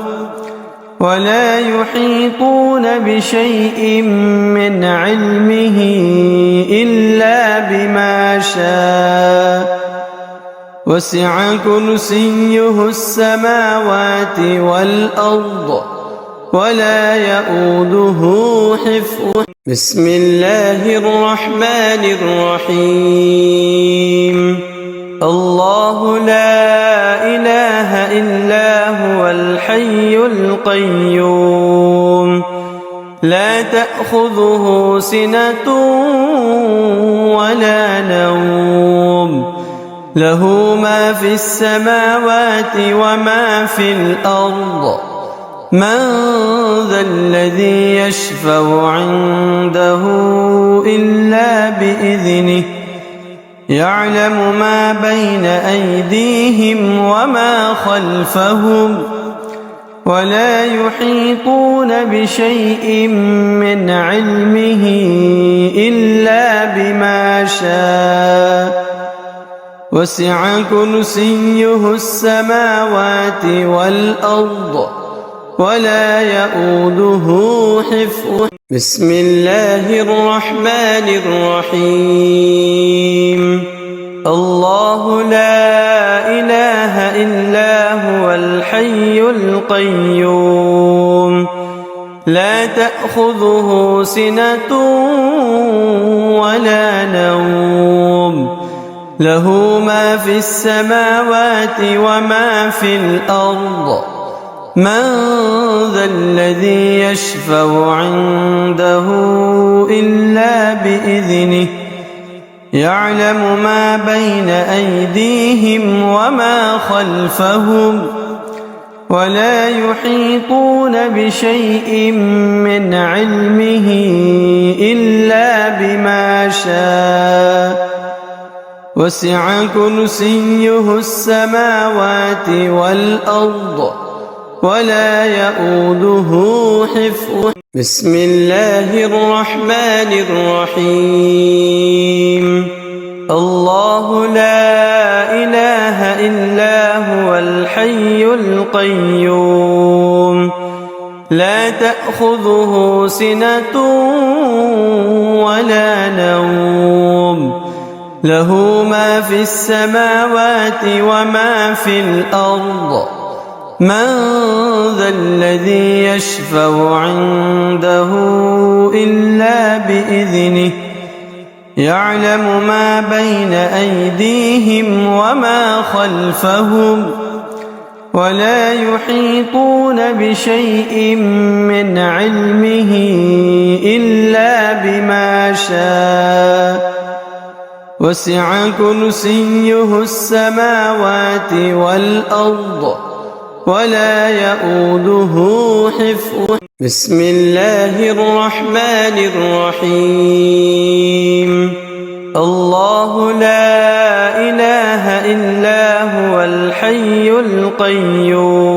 ولا يحيطون بشيء من علمه إلا بما شاء وسع كرسيه السماوات والأرض ولا يؤوده حفظهما. بسم الله الرحمن الرحيم. الله لا إله إلا هو الحي القيوم لا تأخذه سنة ولا نوم له ما في السماوات وما في الأرض من ذا الذي يشفع عنده إلا بإذنه يعلم ما بين أيديهم وما خلفهم ولا يحيطون بشيء من علمه إلا بما شاء وسع كرسيه السماوات والأرض ولا يؤوده حفظهما. بسم الله الرحمن الرحيم. الله لا إله إلا هو الحي القيوم لا تأخذه سنة ولا نوم له ما في السماوات وما في الأرض من ذا الذي يشفع عنده إلا بإذنه يعلم ما بين أيديهم وما خلفهم ولا يحيطون بشيء من علمه إلا بما شاء وسع كرسيه السماوات والأرض ولا يؤوده حفظهما. بسم الله الرحمن الرحيم. الله لا إله إلا هو الحي القيوم لا تأخذه سنة ولا نوم له ما في السماوات وما في الأرض من ذا الذي يشفع عنده إلا بإذنه يعلم ما بين أيديهم وما خلفهم ولا يحيطون بشيء من علمه إلا بما شاء وسع كرسيه السماوات والأرض ولا يؤوده حفظهما. بسم الله الرحمن الرحيم. الله لا إله إلا هو الحي القيوم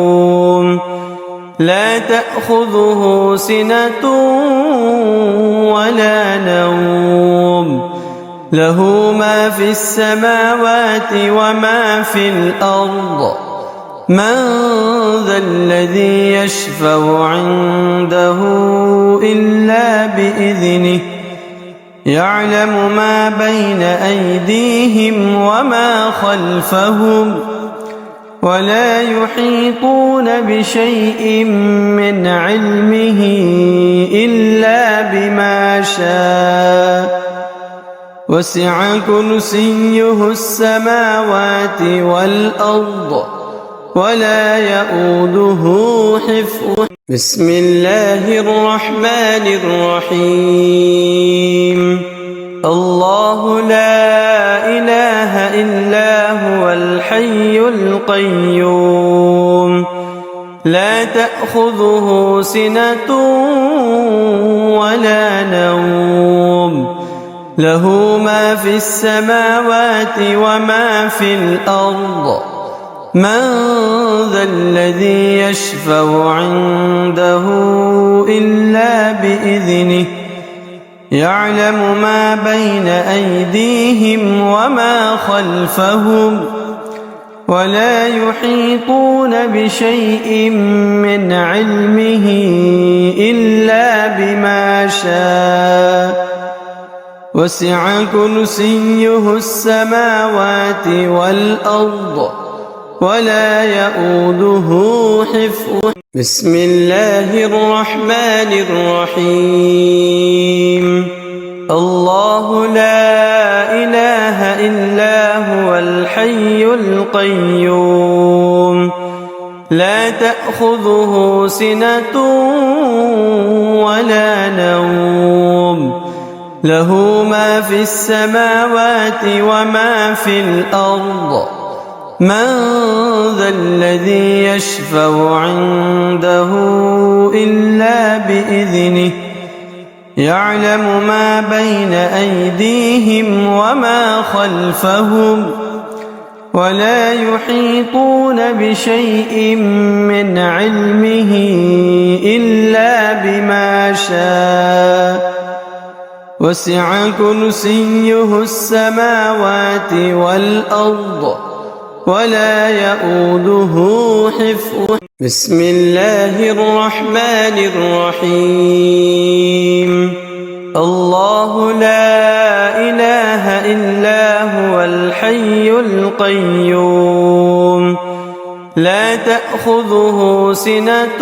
لا تأخذه سنة ولا نوم له ما في السماوات وما في الأرض من ذا الذي يشفع عنده إلا بإذنه يعلم ما بين أيديهم وما خلفهم ولا يحيطون بشيء من علمه إلا بما شاء وسع كرسيه السماوات والأرض ولا يؤوده حفظهما. بسم الله الرحمن الرحيم. الله لا إله إلا هو الحي القيوم لا تأخذه سنة ولا نوم له ما في السماوات وما في الأرض من ذا الذي يشفع عنده إلا بإذنه يعلم ما بين أيديهم وما خلفهم ولا يحيطون بشيء من علمه إلا بما شاء وسع كرسيه السماوات والأرض ولا يؤوده حفظهما. بسم الله الرحمن الرحيم. الله لا إله إلا هو الحي القيوم لا تأخذه سنة ولا نوم له ما في السماوات وما في الأرض من ذا الذي يشفع عنده إلا بإذنه يعلم ما بين أيديهم وما خلفهم ولا يحيطون بشيء من علمه إلا بما شاء وسع كرسيه السماوات والأرض ولا يؤوده حفظهما. بسم الله الرحمن الرحيم. الله لا إله إلا هو الحي القيوم لا تأخذه سنة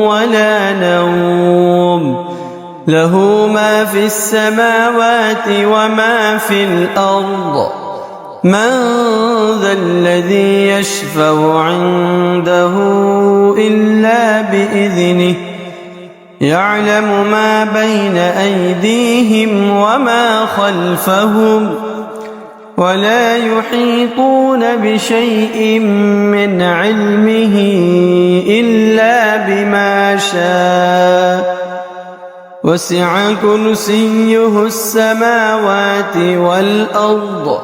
ولا نوم له ما في السماوات وما في الأرض من ذا الذي يشفع عنده إلا بإذنه يعلم ما بين أيديهم وما خلفهم ولا يحيطون بشيء من علمه إلا بما شاء وسع كرسيه السماوات والأرض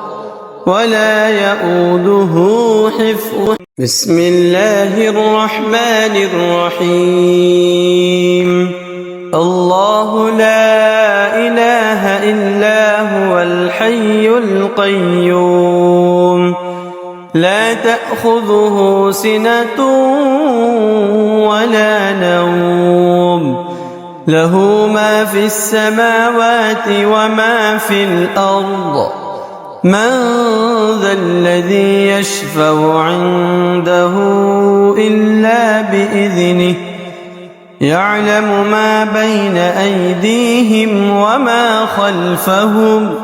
ولا يؤوده حفظهما. بسم الله الرحمن الرحيم. الله لا إله إلا هو الحي القيوم لا تأخذه سنة ولا نوم له ما في السماوات وما في الأرض من ذا الذي يشفع عنده إلا بإذنه يعلم ما بين أيديهم وما خلفهم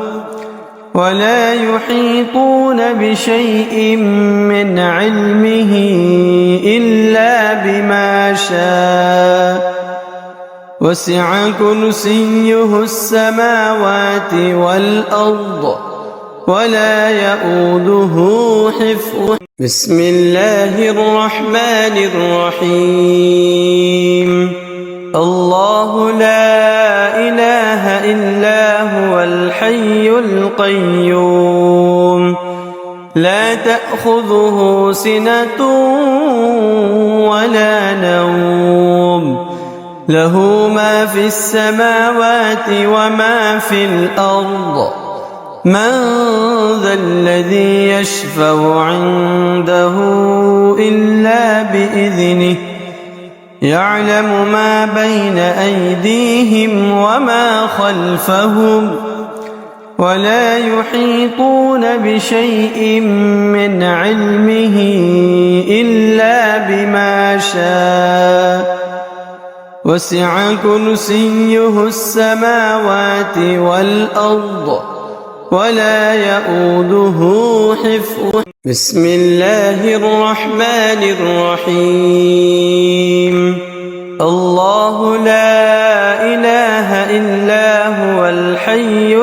ولا يحيطون بشيء من علمه إلا بما شاء وسع كرسيه السماوات والأرض ولا يؤوده حفظهما. بسم الله الرحمن الرحيم. الله لا إله إلا هو الحي القيوم لا تأخذه سنة ولا نوم له ما في السماوات وما في الأرض من ذا الذي يشفع عنده إلا بإذنه يعلم ما بين أيديهم وما خلفهم ولا يحيطون بشيء من علمه إلا بما شاء وسع كرسيه السماوات والأرض ولا يؤوده حفظهما. بسم الله الرحمن الرحيم. الله لا إله إلا هو الحي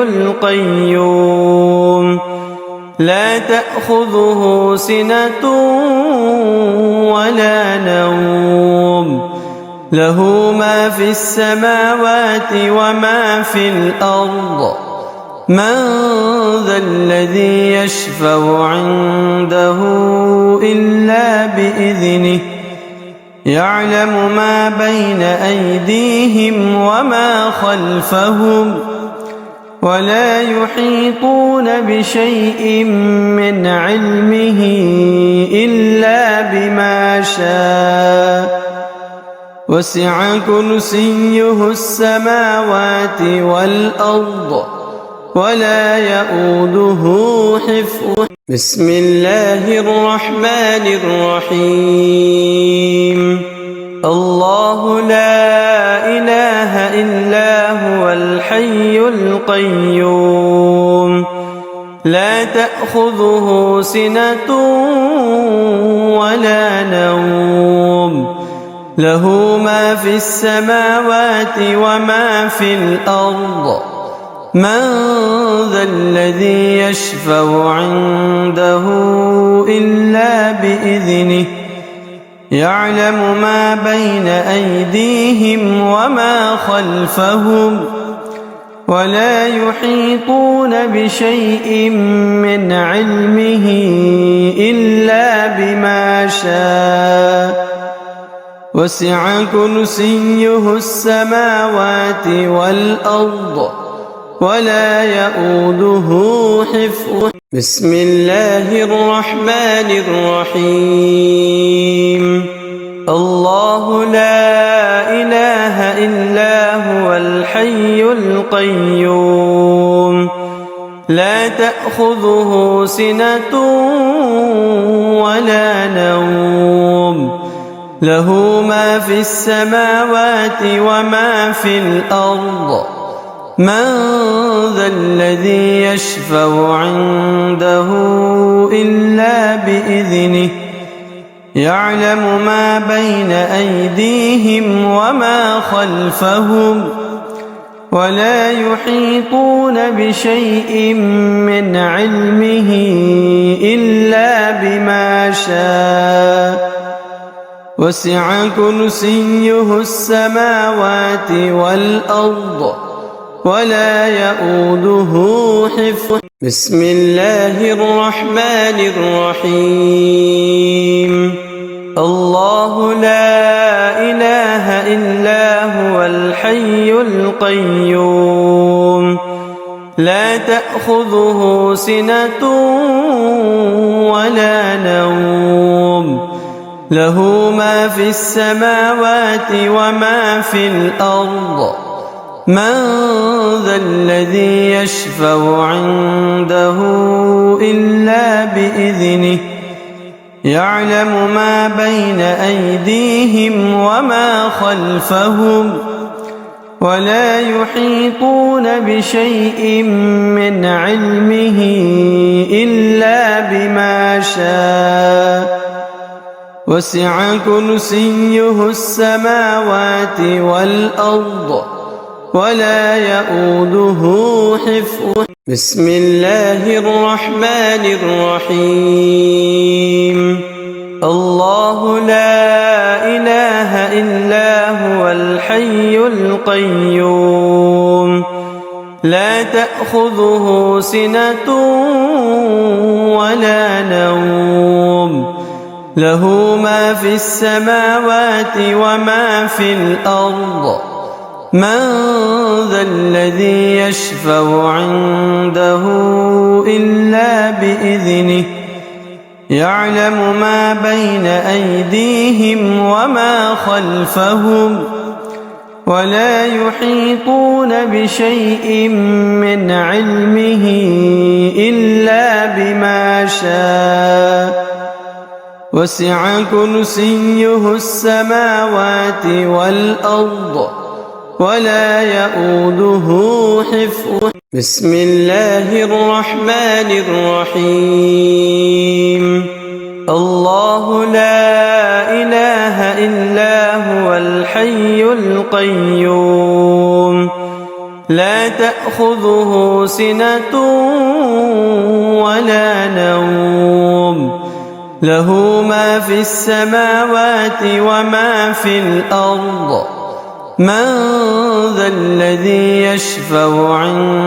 القيوم لا تأخذه سنة ولا نوم له ما في السماوات وما في الأرض من ذا الذي يشفع عنده إلا بإذنه يعلم ما بين أيديهم وما خلفهم ولا يحيطون بشيء من علمه إلا بما شاء وسع كرسيه السماوات والأرض ولا يؤوده حفظهما. بسم الله الرحمن الرحيم. الله لا إله إلا هو الحي القيوم لا تأخذه سنة ولا نوم له ما في السماوات وما في الأرض من ذا الذي يشفع عنده إلا بإذنه يعلم ما بين أيديهم وما خلفهم ولا يحيطون بشيء من علمه إلا بما شاء وسع كرسيه السماوات والأرض ولا يؤوده حفظهما. بسم الله الرحمن الرحيم. الله لا إله إلا هو الحي القيوم لا تأخذه سنة ولا نوم له ما في السماوات وما في الأرض من ذا الذي يشفع عنده إلا بإذنه يعلم ما بين أيديهم وما خلفهم ولا يحيطون بشيء من علمه إلا بما شاء وسع كرسيه السماوات والأرض ولا يؤوده حفظهما بسم الله الرحمن الرحيم الله لا إله إلا هو الحي القيوم لا تأخذه سنة ولا نوم له ما في السماوات وما في الأرض من ذا الذي يشفع عنده إلا بإذنه يعلم ما بين أيديهم وما خلفهم ولا يحيطون بشيء من علمه إلا بما شاء وسع كرسيه السماوات والأرض ولا يؤوده حفظهما بسم الله الرحمن الرحيم الله لا إله إلا هو الحي القيوم لا تأخذه سنة ولا نوم له ما في السماوات وما في الأرض من ذا الذي يشفع عنده إلا بإذنه يعلم ما بين أيديهم وما خلفهم ولا يحيطون بشيء من علمه إلا بما شاء وسع كرسيه السماوات والأرض ولا يؤوده حفظهما بسم الله الرحمن الرحيم الله لا إله إلا هو الحي القيوم لا تأخذه سنة ولا نوم له ما في السماوات وما في الأرض من ذا الذي يشفع عنده